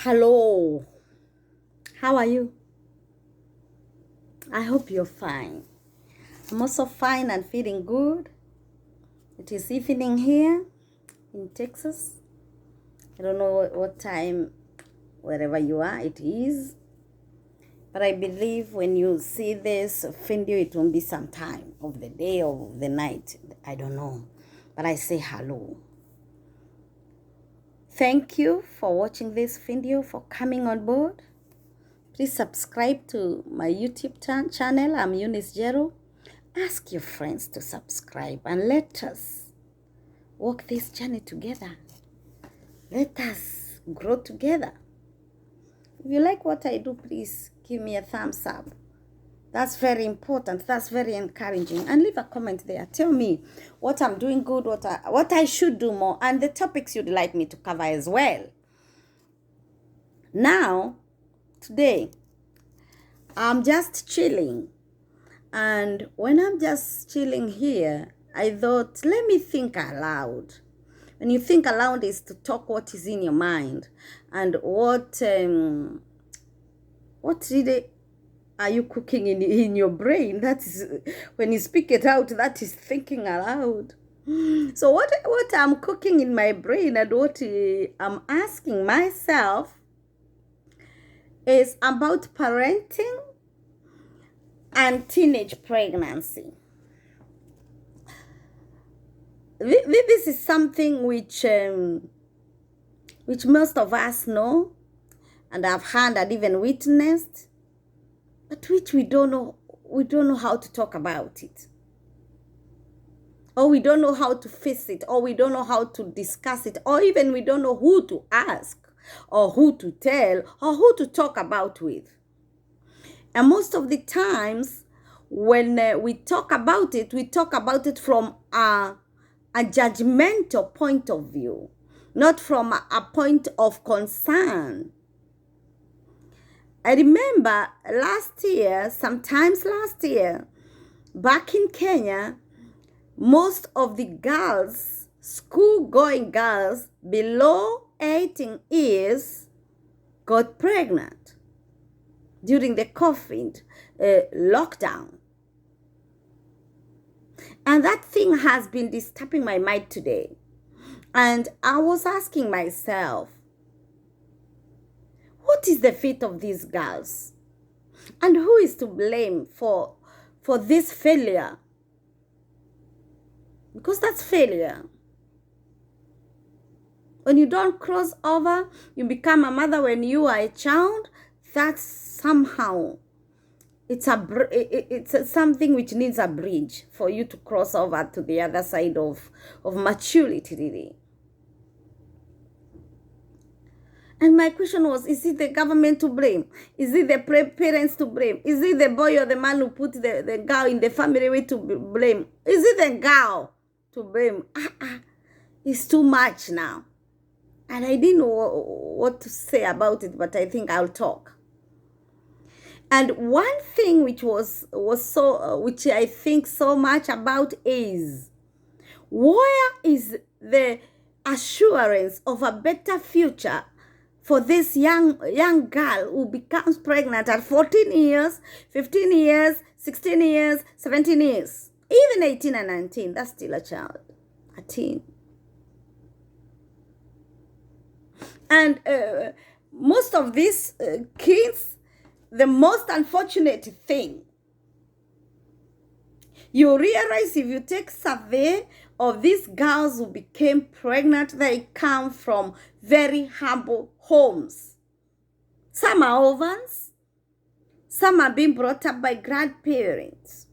Hello, how are you? I hope you're fine. I'm also fine and feeling good. It is evening here in Texas. I don't know what time, wherever you are, it is. But I believe when you see this video, it won't be some time of the day or of the night. I don't know. But I say hello. Thank you for watching this video, for coming on board. Please subscribe to my YouTube channel. I'm Eunice Jero. Ask your friends to subscribe and let us walk this journey together. Let us grow together. If you like what I do, please give me a thumbs up. That's very important. That's very encouraging. And leave a comment there. Tell me what I'm doing good, what I should do more, and the topics you'd like me to cover as well. Now, today, I'm just chilling. And when I'm just chilling here, I thought, let me think aloud. When you think aloud is to talk what is in your mind. And what really are you cooking in your brain? That is, when you speak it out, that is thinking aloud. So what I'm cooking in my brain and what I'm asking myself is about parenting and teenage pregnancy. This is something which most of us know and have heard and even witnessed, but which we don't know how to talk about it, or we don't know how to face it, or we don't know how to discuss it, or even we don't know who to ask, or who to tell, or who to talk about with. And most of the times, when we talk about it from a judgmental point of view, not from a point of concern. I remember sometimes last year, back in Kenya, most of the girls, school-going girls below 18 years, got pregnant during the COVID lockdown. And that thing has been disturbing my mind today. And I was asking myself, what is the fate of these girls? And who is to blame for this failure? Because that's failure. When you don't cross over, you become a mother when you are a child, that's somehow, it's something which needs a bridge for you to cross over to the other side of maturity, really. And my question was, is it the government to blame? Is it the parents to blame? Is it the boy or the man who put the girl in the family way to blame? Is it the girl to blame? It's too much now. And I didn't know what to say about it, but I think I'll talk. And one thing which which I think so much about is, where is the assurance of a better future for this young girl who becomes pregnant at 14 years, 15 years, 16 years, 17 years, even 18 and 19, that's still a child, a teen. And most of these kids, the most unfortunate thing, you realize if you take survey of these girls who became pregnant, they come from very humble homes. Some are orphans. Some are being brought up by grandparents.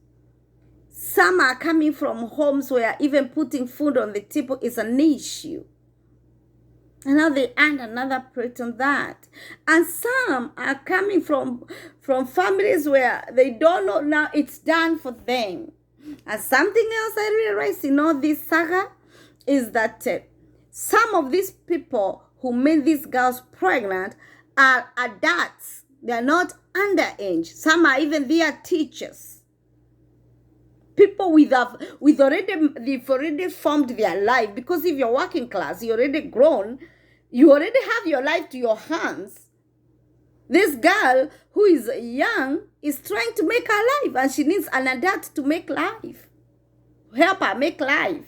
Some are coming from homes where even putting food on the table is an issue. And now they add another plate on that. And some are coming from families where they don't know now it's done for them. And something else I realized in all this saga is that some of these people who made these girls pregnant are adults. They are not underage. Some are even their teachers. People they've already formed their life, because if you're working class, you're already grown. You already have your life to your hands. This girl who is young is trying to make her life, and she needs an adult to make life. Help her make life.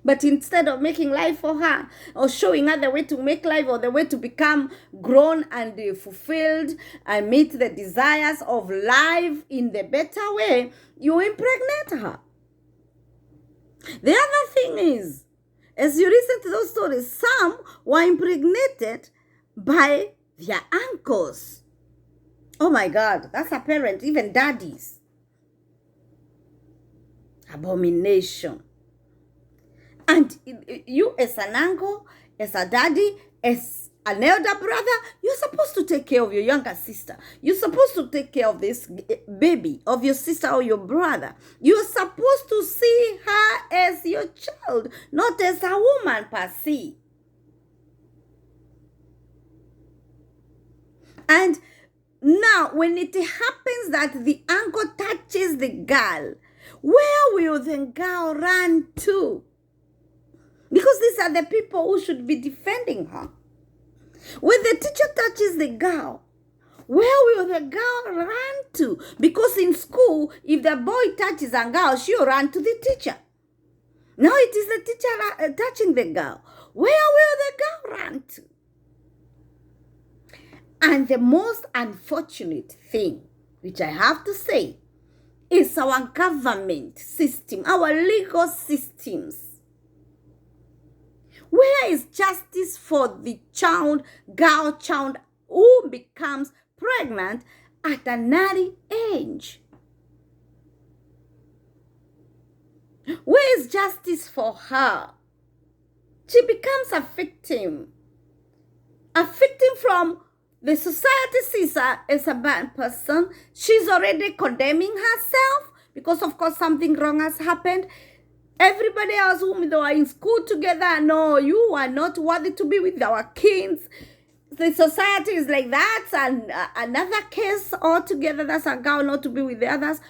But instead of making life for her or showing her the way to make life or the way to become grown and fulfilled and meet the desires of life in the better way, you impregnate her. The other thing is, as you listen to those stories, some were impregnated by their uncles. Oh my God, that's apparent, even daddies. Abomination. And you as an uncle, as a daddy, as an elder brother, you're supposed to take care of your younger sister. You're supposed to take care of this baby, of your sister or your brother. You're supposed to see her as your child, not as a woman per se. And now, when it happens that the uncle touches the girl, where will the girl run to? Because these are the people who should be defending her. When the teacher touches the girl, where will the girl run to? Because in school, if the boy touches a girl, she'll run to the teacher. Now it is the teacher touching the girl. Where will the girl run to? And the most unfortunate thing, which I have to say, is our government system, our legal systems. Where is justice for the girl child who becomes pregnant at an early age? Where is justice for her? She becomes a victim from the society sees her as a bad person. She's already condemning herself because, of course, something wrong has happened. Everybody else whom they were in school together, no, you are not worthy to be with our kids. The society is like that, and another case altogether, that's a girl not to be with the others.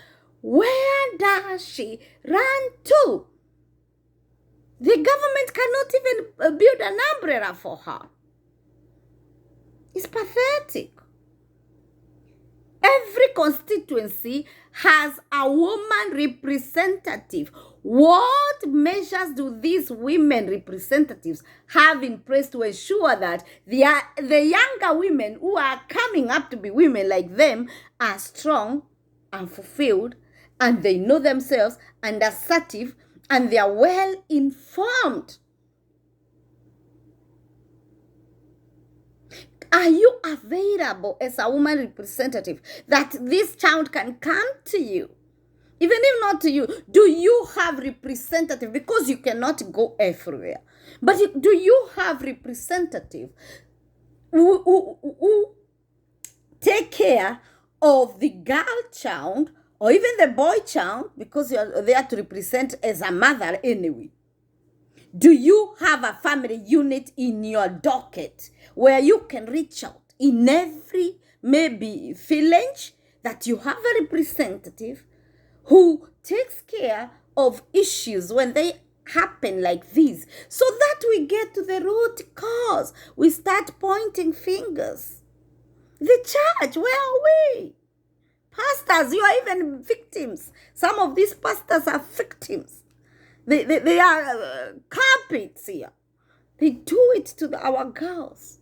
Where does she run to? The government cannot even build an umbrella for her. It's pathetic. Every constituency has a woman representative. What measures do these women representatives have in place to ensure that the younger women who are coming up to be women like them are strong and fulfilled, and they know themselves and assertive, and they are well informed? Are you available as a woman representative that this child can come to you? Even if not to you, do you have representative? Because you cannot go everywhere. But do you have representative who take care of the girl child or even the boy child, because you are there to represent as a mother anyway? Do you have a family unit in your docket where you can reach out in every maybe village that you have a representative who takes care of issues when they happen like this, so that we get to the root cause? We start pointing fingers. The church, where are we? Pastors, you are even victims. Some of these pastors are victims. They are carpets here. They do it to our girls.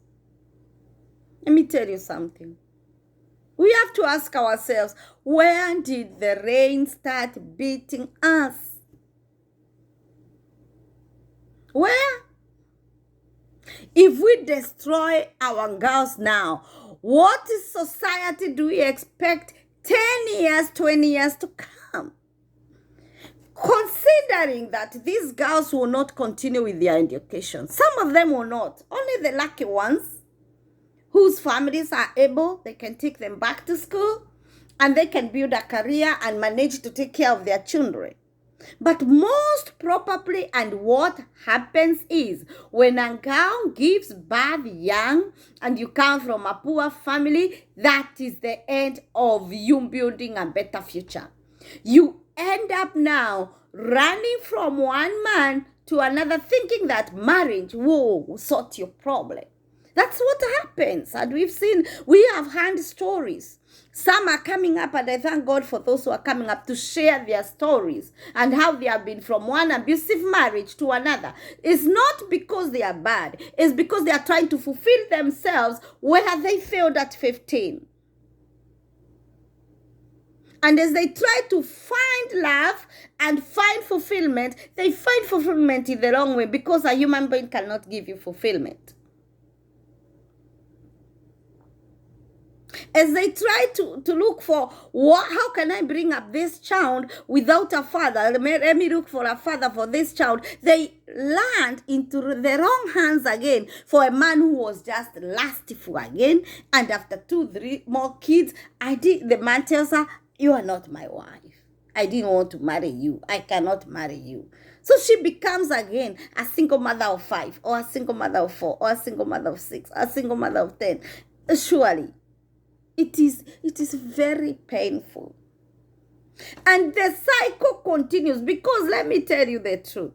Let me tell you something. We have to ask ourselves, where did the rain start beating us? Where? If we destroy our girls now, what society do we expect 10 years, 20 years to come? Considering that these girls will not continue with their education. Some of them will not. Only the lucky ones whose families are able, they can take them back to school and they can build a career and manage to take care of their children. But most probably, and what happens is, when a girl gives birth young and you come from a poor family, that is the end of you building a better future. You end up now running from one man to another, thinking that marriage will sort your problem. That's what happens. And we have heard stories. Some are coming up, and I thank God for those who are coming up to share their stories and how they have been from one abusive marriage to another. It's not because they are bad. It's because they are trying to fulfill themselves where they failed at 15. And as they try to find love and find fulfillment, they find fulfillment in the wrong way, because a human being cannot give you fulfillment. As they try to look for, how can I bring up this child without a father? Let me look for a father for this child. They land into the wrong hands again for a man who was just lustful again. And after 2-3 more kids, the man tells her, you are not my wife. I didn't want to marry you. I cannot marry you. So she becomes again a single mother of 5, or a single mother of 4, or a single mother of 6, or a single mother of 10. Surely, it is very painful. And the cycle continues, because let me tell you the truth.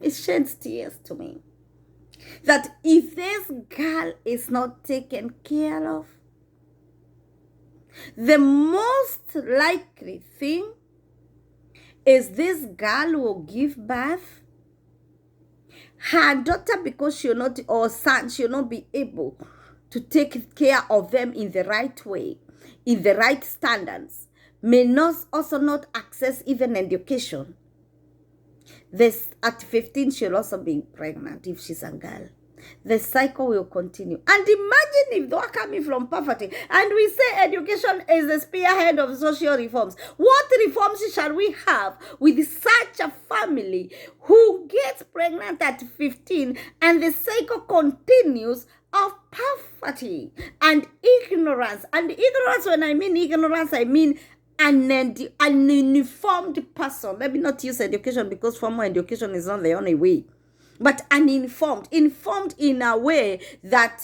It sheds tears to me that if this girl is not taken care of, the most likely thing is this girl will give birth. Her daughter, because she'll not, or son, she'll not be able to take care of them in the right way, in the right standards, may not also not access even education. This, at 15, she'll also be pregnant if she's a girl. The cycle will continue. And imagine if they are coming from poverty, and we say education is the spearhead of social reforms. What reforms shall we have with such a family who gets pregnant at 15, and the cycle continues of poverty and ignorance? And ignorance, when I mean ignorance, I mean an uninformed person. Let me not use education, because formal education is not the only way. But informed in a way that,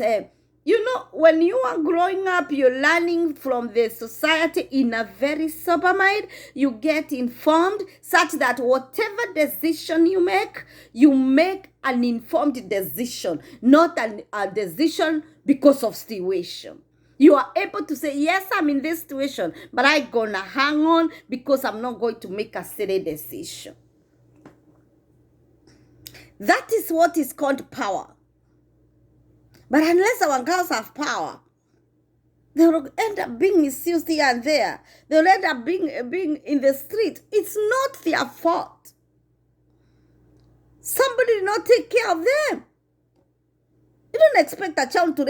when you are growing up, you're learning from the society in a very sober mind. You get informed such that whatever decision you make an informed decision, not a decision because of situation. You are able to say, yes, I'm in this situation, but I'm gonna hang on because I'm not going to make a silly decision. That is what is called power. But unless our girls have power, they will end up being misused here and there. They will end up being in the street. It's not their fault. Somebody did not take care of them. You don't expect a child to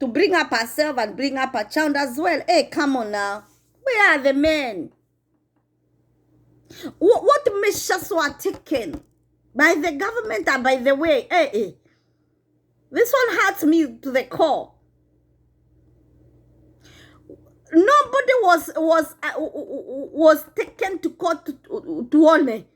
bring up herself and bring up a child as well. Hey, come on now. Where are the men? What measures were taken by the government? And by the way, this one hurts me to the core. Nobody was taken to court to one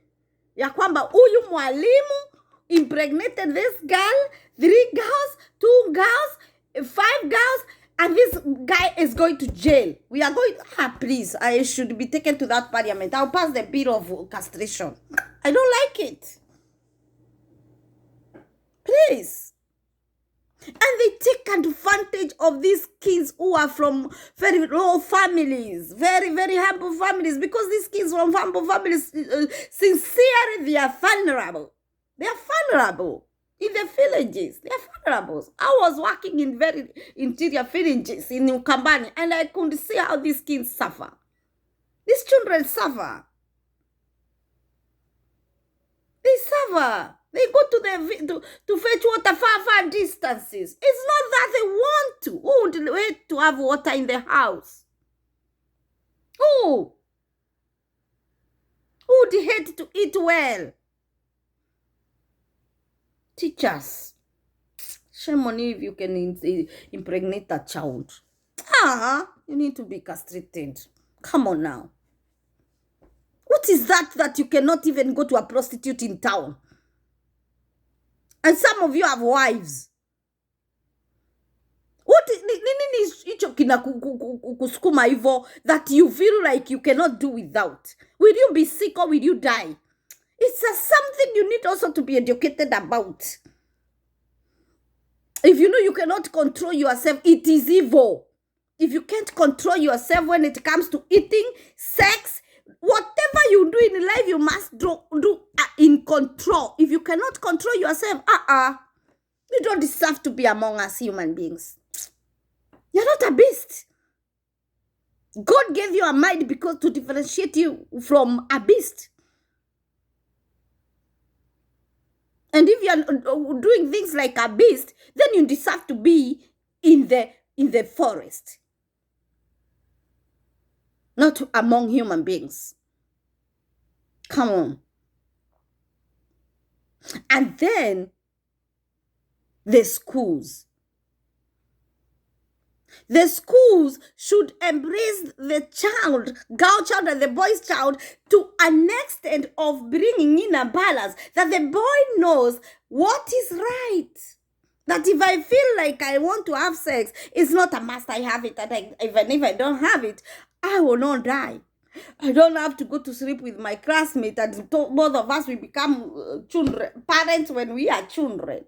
ya kwamba huyu mwalimu impregnated this girl, 3 girls, 2 girls, 5 girls, and this guy is going to jail. We are going, please, I should be taken to that parliament. I'll pass the bill of castration. I don't like it. Please. And they take advantage of these kids who are from very low families, very, very humble families, because these kids from humble families, sincerely, they are vulnerable. They are vulnerable. In the villages, they are vulnerable. I was working in very interior villages in Ukambani, and I could see how these kids suffer. These children suffer. They suffer. They go to fetch water far distances. It's not that they want to. Who would wait to have water in the house? Who? Who would hate to eat well? Teachers. Shame on you if you can impregnate a child. You need to be castrated. Come on now. What is that you cannot even go to a prostitute in town? And some of you have wives. What is hicho kina kusukuma hivyo that you feel like you cannot do without? Will you be sick or will you die? It's something you need also to be educated about. If you know you cannot control yourself, it is evil. If you can't control yourself when it comes to eating, sex, whatever you do in life, you must do in control. If you cannot control yourself, you don't deserve to be among us human beings. You're not a beast. God gave you a mind because to differentiate you from a beast. And if you're doing things like a beast, then you deserve to be in the forest, not among human beings. Come on. And then the schools. The schools should embrace the child, girl child and the boy's child, to an extent of bringing in a balance, that the boy knows what is right. That if I feel like I want to have sex, it's not a must I have it. And even if I don't have it, I will not die. I don't have to go to sleep with my classmate and both of us will become children, parents when we are children.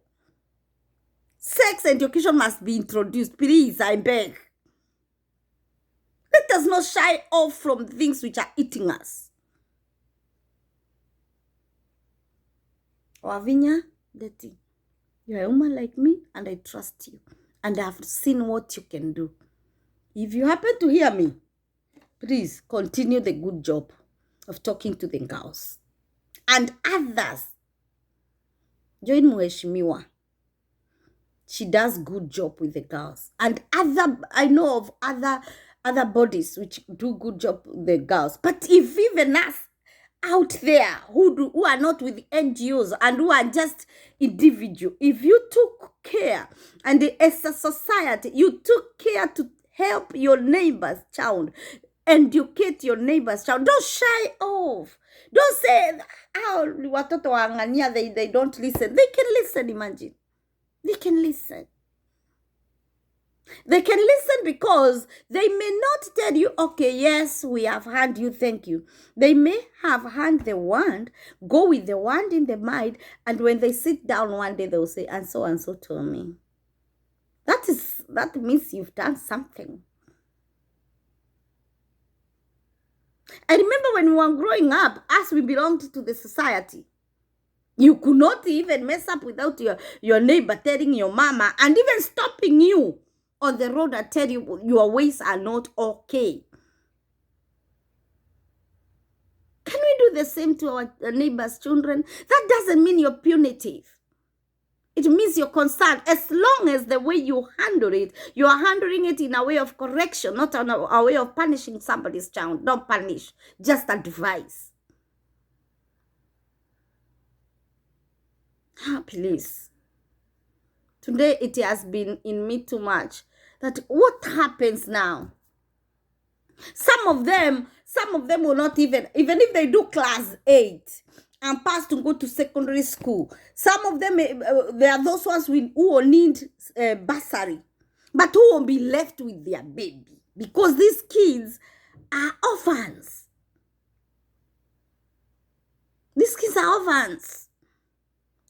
Sex education must be introduced, please, I beg. Let us not shy off from things which are eating us. Wavinya, Deti, you're a woman like me and I trust you. And I've seen what you can do. If you happen to hear me, please continue the good job of talking to the girls. And others, join Muheshimiwa. She does good job with the girls. And I know of other bodies which do good job with the girls. But if even us out there who are not with NGOs and who are just individual, if you took care and as a society, you took care to help your neighbor's child, educate your neighbor's child, don't shy off. Don't say, watoto waangania, they don't listen. They can listen, imagine. They can listen. They can listen because they may not tell you, okay, yes, we have heard you, thank you. They may have heard the word, go with the word in the mind, and when they sit down one day, they'll say, and so told me. That means you've done something. I remember when we were growing up, as we belonged to the society, you could not even mess up without your neighbor telling your mama and even stopping you on the road and tell you your ways are not okay. Can we do the same to our neighbor's children? That doesn't mean you're punitive. It means you're concerned. As long as the way you handle it, you are handling it in a way of correction, not in a way of punishing somebody's child. Don't punish, just advise. Please. Today it has been in me too much that what happens now? Some of them will not even if they do class 8 and pass to go to secondary school. Some of them, there are those ones who will need bursary, but who will be left with their baby because these kids are orphans. These kids are orphans.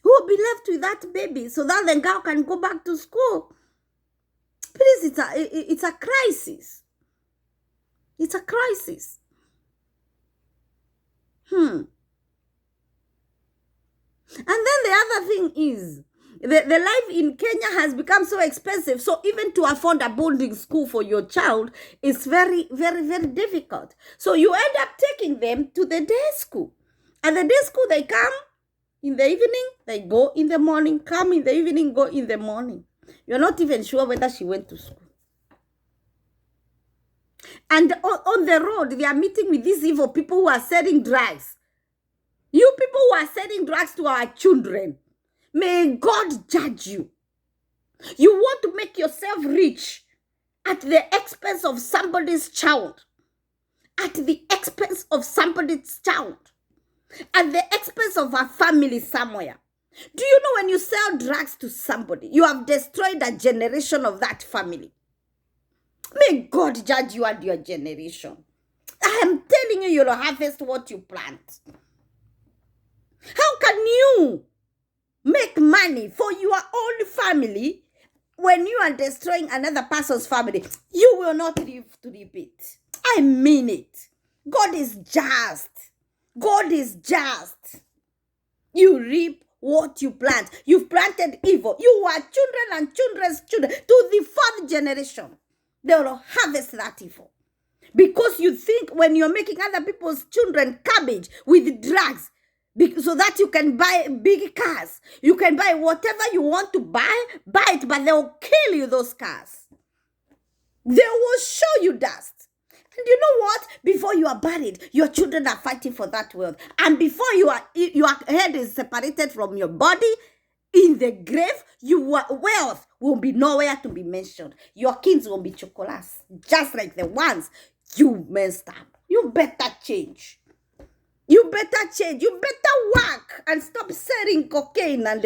Who will be left with that baby so that the girl can go back to school? Please, it's a crisis. It's a crisis. And then the other thing is, the life in Kenya has become so expensive. So even to afford a boarding school for your child is very, very, very difficult. So you end up taking them to the day school. At the day school, they come in the evening, they go in the morning, come in the evening, go in the morning. You're not even sure whether she went to school. And on the road, they are meeting with these evil people who are selling drugs. You people who are selling drugs to our children, may God judge you. You want to make yourself rich at the expense of somebody's child. At the expense of somebody's child. At the expense of a family somewhere. Do you know when you sell drugs to somebody, you have destroyed a generation of that family? May God judge you and your generation. I am telling you, you'll harvest what you plant. How can you make money for your own family when you are destroying another person's family? You will not live to repeat. I mean it. God is just. God is just. You reap what you plant. You've planted evil. You are children and children's children to the fourth generation. They will harvest that evil. Because you think when you're making other people's children cabbage with drugs, so that you can buy big cars, you can buy whatever you want to buy it, but they'll kill you, those cars. They will show you dust. And you know what? Before you are buried, your children are fighting for that wealth. And before your head is separated from your body, in the grave, your wealth will be nowhere to be mentioned. Your kids will be chocolats, just like the ones you messed up. You better change. You better change. You better work and stop selling cocaine and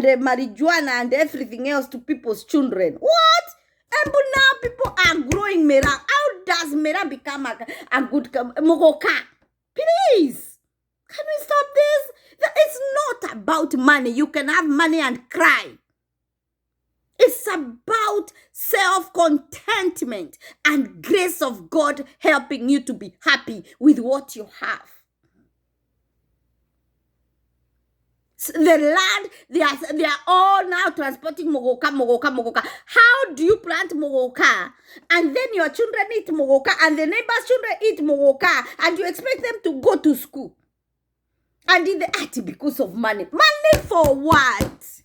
marijuana and everything else to people's children. What? And but now people are growing mera. How does mera become a good mogoka? Please, can we stop this? It's not about money. You can have money and cry. It's about self-contentment and grace of God helping you to be happy with what you have. The land, they are all now transporting mogoka. How do you plant mogoka and then your children eat mogoka and the neighbors' children eat mogoka and you expect them to go to school? And in the act because of money. Money for what?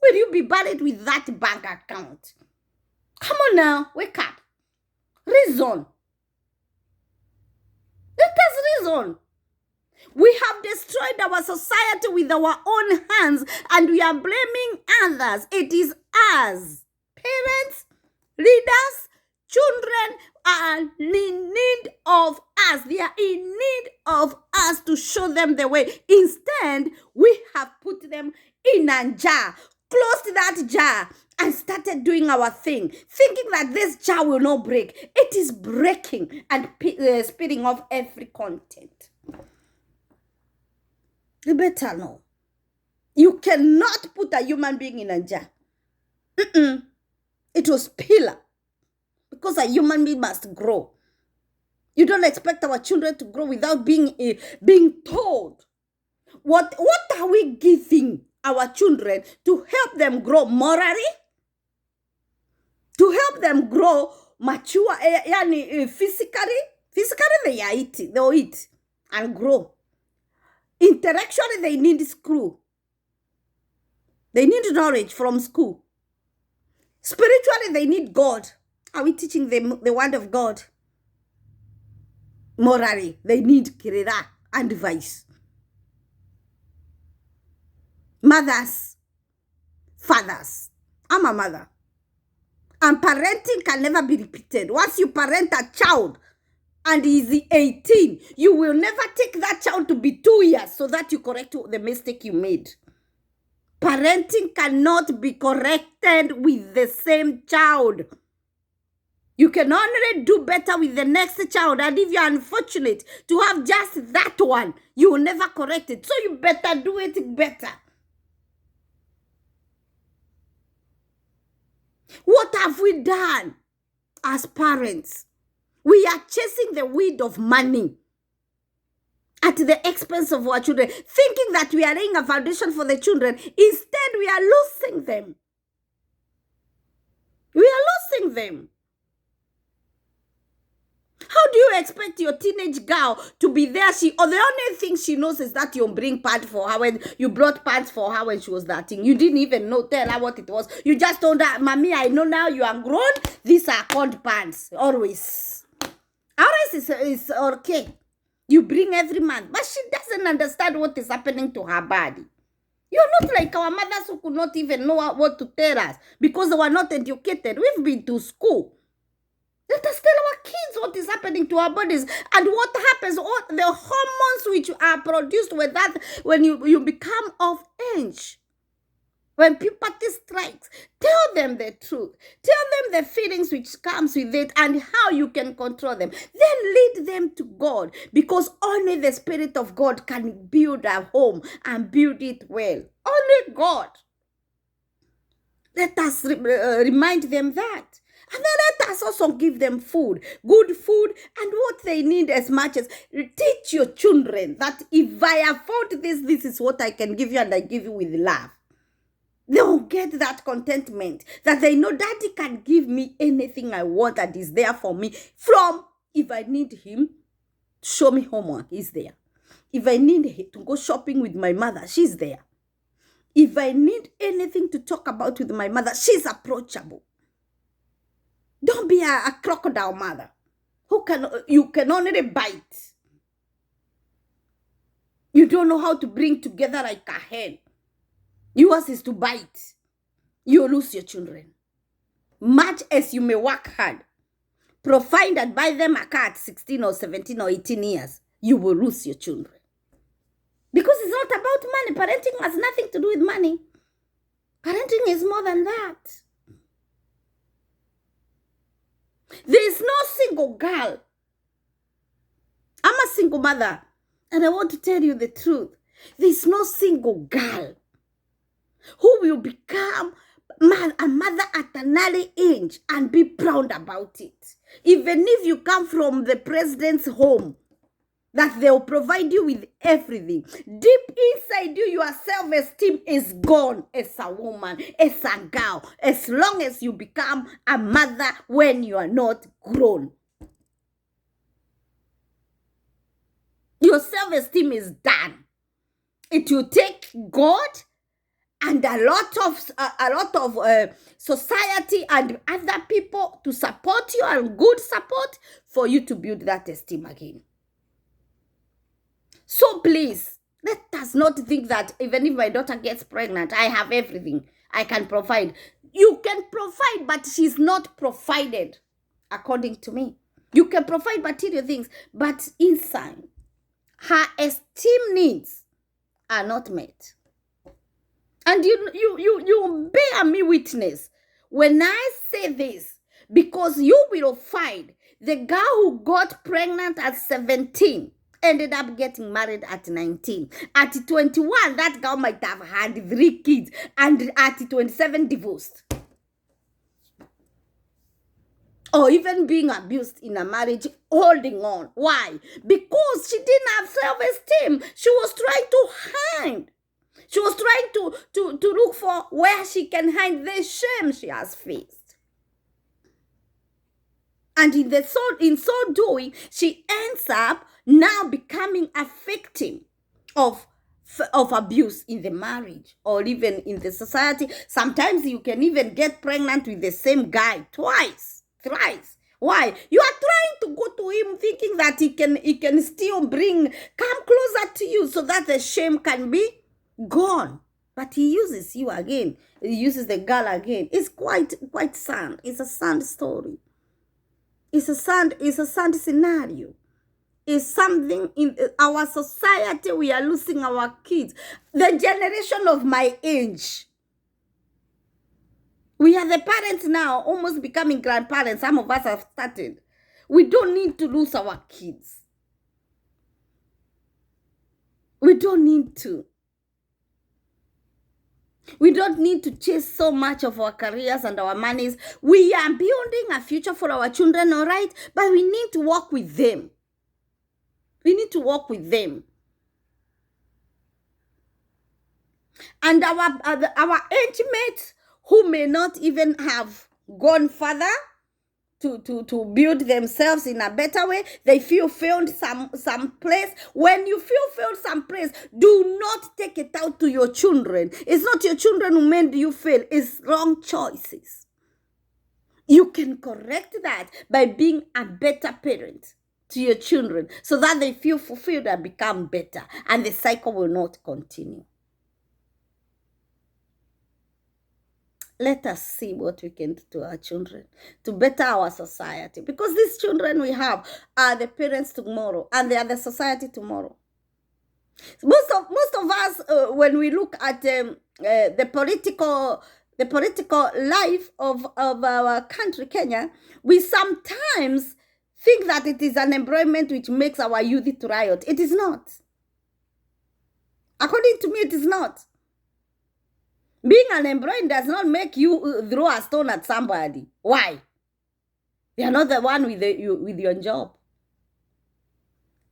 Will you be buried with that bank account? Come on now, wake up. Reason. Let us reason. We have destroyed our society with our own hands and we are blaming others. It is us. Parents, leaders, children are in need of us. They are in need of us to show them the way. Instead, we have put them in a jar, closed that jar, and started doing our thing, thinking that this jar will not break. It is breaking and spitting off every content. You better know. You cannot put a human being in a jar. It will spill up. Because a human being must grow. You don't expect our children to grow without being told. What are we giving our children to help them grow morally? To help them grow mature, physically? Physically they'll eat and grow. Intellectually, they need school. They need knowledge from school. Spiritually, they need God. Are we teaching them the word of God? Morally, they need kirira and advice. Mothers, fathers. I'm a mother. And parenting can never be repeated. Once you parent a child and he's 18, you will never take that child to be 2 years so that you correct the mistake you made. Parenting cannot be corrected with the same child. You can only do better with the next child. And if you're unfortunate to have just that one, you will never correct it. So you better do it better. What have we done as parents? We are chasing the wind of money at the expense of our children, thinking that we are laying a foundation for the children. Instead, we are losing them. We are losing them. How do you expect your teenage girl to be there? The only thing she knows is that you bring pants for her when you brought pants for her when she was that thing. You didn't even tell her what it was. You just told her, Mommy, I know now you are grown. These are called pants. Always. Always is okay. You bring every month. But she doesn't understand what is happening to her body. You're not like our mothers who could not even know what to tell us because they were not educated. We've been to school. Let us tell our kids what is happening to our bodies and what happens. All the hormones which are produced with that when you become of age. When puberty strikes, tell them the truth. Tell them the feelings which comes with it and how you can control them. Then lead them to God, because only the Spirit of God can build a home and build it well. Only God. Let us remind them that. And then let us also give them food, good food, and what they need as much as. Teach your children that if I afford this, this is what I can give you, and I give you with love. They will get that contentment, that they know Daddy can give me anything I want and is there for me. From, if I need him to show me homework, he's there. If I need to go shopping with my mother, she's there. If I need anything to talk about with my mother, she's approachable. Don't be a crocodile mother you can only bite. You don't know how to bring together like a hen. Yours is to bite. You lose your children. Much as you may work hard, provide and buy them a car at 16 or 17 or 18 years, you will lose your children. Because it's not about money. Parenting has nothing to do with money. Parenting is more than that. There is no single girl. I'm a single mother, and I want to tell you the truth. There is no single girl who will become a mother at an early age and be proud about it. Even if you come from the president's home, that they'll provide you with everything. Deep inside you, your self-esteem is gone as a woman, as a girl, as long as you become a mother when you are not grown. Your self-esteem is done. It will take God and a lot of society and other people to support you, and good support for you to build that esteem again. So please, let us not think that even if my daughter gets pregnant, I have everything I can provide. You can provide, but she's not provided, according to me. You can provide material things, but inside, her esteem needs are not met. And you bear me witness when I say this, because you will find the girl who got pregnant at 17 ended up getting married at 19. At 21, that girl might have had 3 kids, and at 27, divorced. Or even being abused in a marriage, holding on. Why? Because she didn't have self-esteem. She was trying to hide. She was trying to look for where she can hide the shame she has faced. And in so doing, she ends up now becoming a victim of abuse in the marriage or even in the society. Sometimes you can even get pregnant with the same guy twice, thrice. Why? You are trying to go to him thinking that he can still come closer to you so that the shame can be gone. But he uses you again. He uses the girl again. It's quite sad. It's a sad story. It's a sad scenario. It's something in our society. We are losing our kids. The generation of my age. We are the parents now, almost becoming grandparents. Some of us have started. We don't need to lose our kids. We don't need to. We don't need to chase so much of our careers and our monies. We are building a future for our children, all right? But we need to work with them. We need to work with them. And our age mates who may not even have gone further to build themselves in a better way, they feel failed some place. When you feel failed some place, do not take it out to your children. It's not your children who made you fail. It's wrong choices. You can correct that by being a better parent to your children so that they feel fulfilled and become better, and the cycle will not continue. Let us see what we can do to our children to better our society. Because these children we have are the parents tomorrow, and they are the society tomorrow. Most of us, when we look at the political life of our country, Kenya, we sometimes think that it is unemployment which makes our youth to riot. It is not. According to me, it is not. Being unemployed does not make you throw a stone at somebody. Why? You are not the one with your job.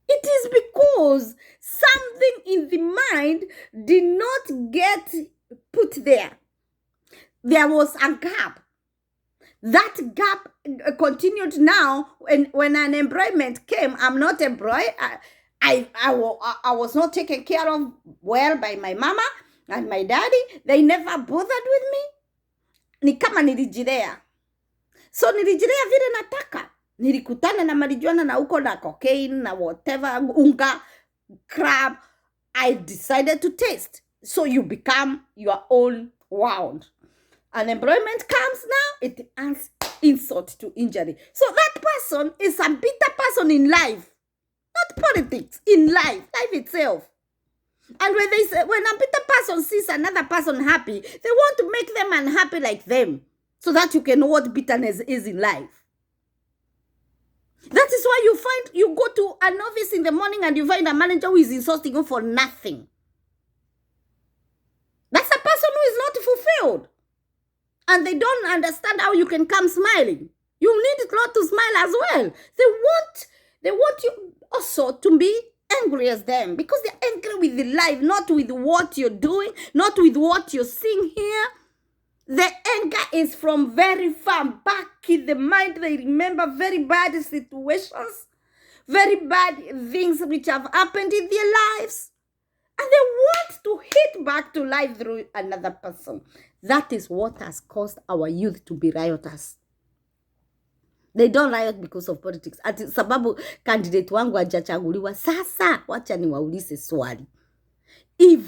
It is because something in the mind did not get put there. There was a gap. That gap continued now. When unemployment came, I'm not employed. I was not taken care of well by my mama and my daddy. They never bothered with me. Ni kama nilijirea. So nilijirea vile nataka. Nilikutana na marijuana na uko na cocaine na whatever, unga, crab. I decided to taste. So you become your own world. Unemployment comes now, it adds insult to injury. So that person is a bitter person in life. Not politics, in life itself. And when a bitter person sees another person happy, they want to make them unhappy like them, so that you can know what bitterness is in life. That is why you go to an office in the morning and you find a manager who is insulting you for nothing. That's a person who is not fulfilled. And they don't understand how you can come smiling. You need not to smile as well. They want you also to be angry as them, because they're angry with the life, not with what you're doing, not with what you're seeing here. The anger is from very far back in the mind. They remember very bad situations, very bad things which have happened in their lives. And they want to hit back to life through another person. That is what has caused our youth to be rioters. They don't riot because of politics. Ati sababu candidate wangu hajachaguliwa. Sasa wacha niwaulize swali. If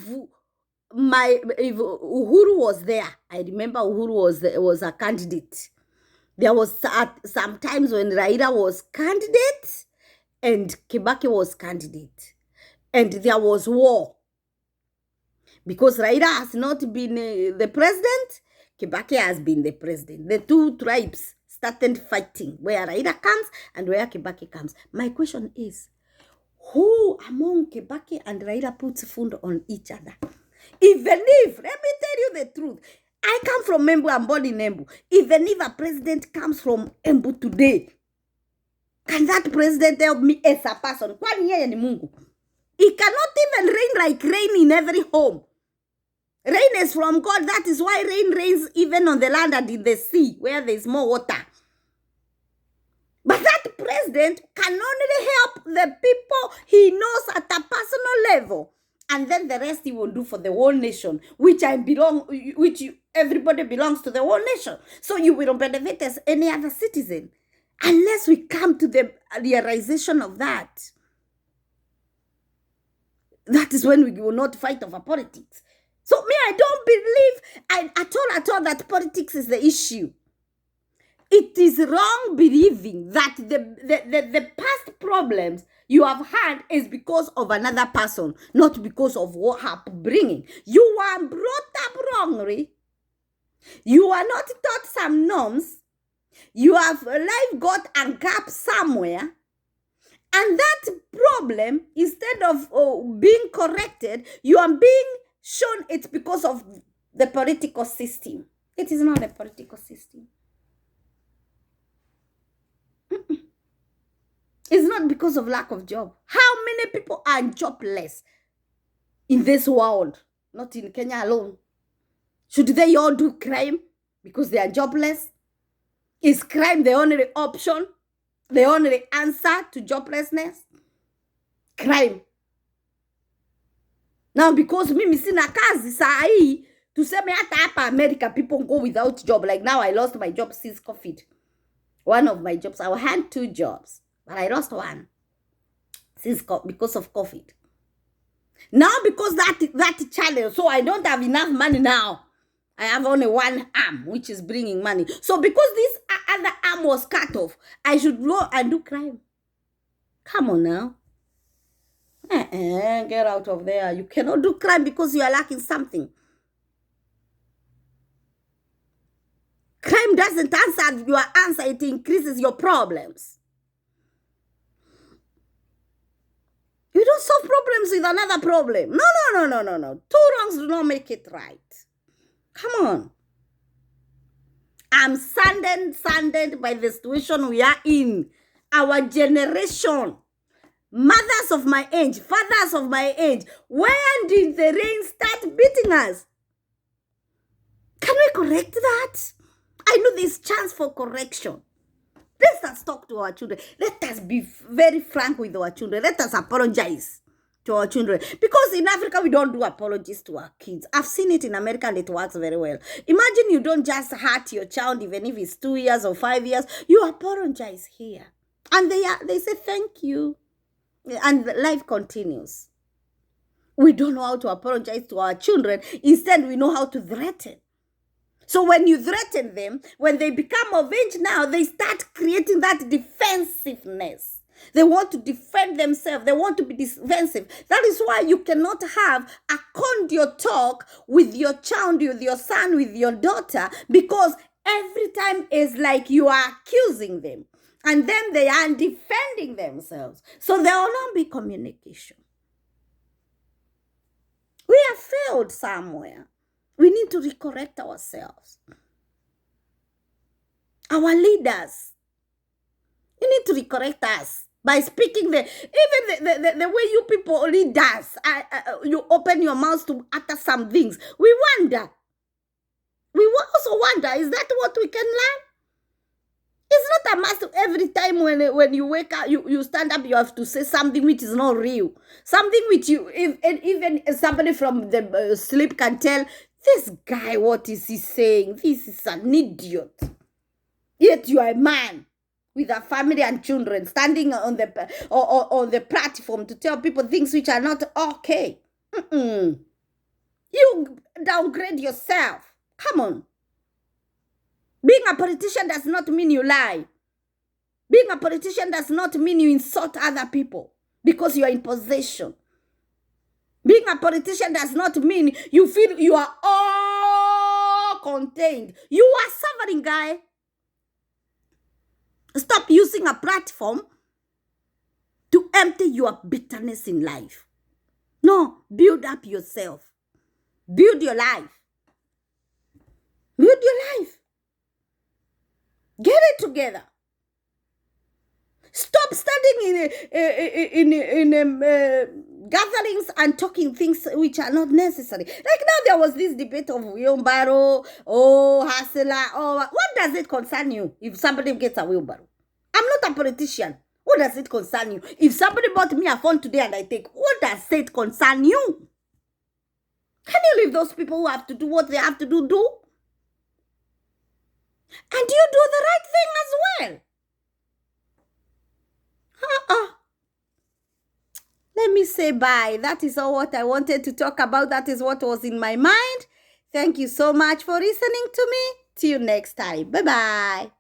Uhuru was there, I remember Uhuru was a candidate. There was some times when Raila was candidate and Kibaki was candidate. And there was war. Because Raila has not been the president, Kibaki has been the president. The two tribes started fighting, where Raila comes and where Kibaki comes. My question is, who among Kibaki and Raila puts food on each other? Even if, let me tell you the truth, I come from Embu, I'm born in Embu. Even if a president comes from Embu today, can that president help me as a person? Kwani yeye ni Mungu? He cannot even rain like rain in every home. Rain is from God. That is why rain rains even on the land and in the sea, where there is more water. But that president can only help the people he knows at a personal level. And then the rest he will do for the whole nation, everybody belongs to the whole nation. So you will benefit as any other citizen. Unless we come to the realization of that. That is when we will not fight over politics. So me, I don't believe at all that politics is the issue. It is wrong believing that the past problems you have had is because of another person, not because of what upbringing. You are brought up wrongly. You are not taught some norms. You have life got a gap somewhere. And that problem, instead of being corrected, you are being shown it's because of the political system. It is not a political system. It's not because of lack of job. How many people are jobless in this world? Not in Kenya alone. Should they all do crime because they are jobless? Is crime the only option? The only answer to joblessness? Crime. Now, because mimi sina kazi saa hii, tuseme hata hapa America, people go without job. Like now, I lost my job since COVID. One of my jobs, I had 2 jobs, but I lost one because of COVID. Now, because that challenge, so I don't have enough money now. I have only one arm, which is bringing money. So because this other arm was cut off, I should go and do crime. Come on now. Get out of there. You cannot do crime because you are lacking something. Crime doesn't answer your answer, it increases your problems. You don't solve problems with another problem. No. 2 wrongs do not make it right. Come on. I'm saddened by the situation we are in. Our generation, mothers of my age, fathers of my age, when did the rain start beating us? Can we correct that? I know there's chance for correction. Let us talk to our children. Let us be very frank with our children. Let us apologize to our children. Because in Africa, we don't do apologies to our kids. I've seen it in America and it works very well. Imagine you don't just hurt your child, even if it's 2 years or 5 years. You apologize here. And they say thank you. And life continues. We don't know how to apologize to our children. Instead, we know how to threaten. So when you threaten them, when they become of age now, they start creating that defensiveness. They want to defend themselves. They want to be defensive. That is why you cannot have a condio talk with your child, with your son, with your daughter, because every time is like you are accusing them. And then they are defending themselves. So there will not be communication. We have failed somewhere. We need to recorrect ourselves. Our leaders, you need to recorrect us by speaking even the way you people lead us. You open your mouth to utter some things. We wonder. We also wonder, is that what we can learn? It's not a must every time when you wake up, you stand up, you have to say something which is not real. Something which even somebody from the sleep can tell, this guy, what is he saying? This is an idiot. Yet you are a man with a family and children standing on the platform to tell people things which are not okay. You downgrade yourself. Come on. Being a politician does not mean you lie. Being a politician does not mean you insult other people because you are in possession. Being a politician does not mean you feel you are all contained. You are suffering, guy. Stop using a platform to empty your bitterness in life. No, build up yourself. Build your life. Build your life. Get it together. Stop standing in gatherings and talking things which are not necessary. Like now there was this debate of wheelbarrow, hustler, what does it concern you if somebody gets a wheelbarrow? I'm not a politician. What does it concern you? If somebody bought me a phone today and I take, what does it concern you? Can you leave those people who have to do what they have to do? And you do the right thing as well. Let me say bye. That is all what I wanted to talk about. That is what was in my mind. Thank you so much for listening to me. See you next time. Bye-bye.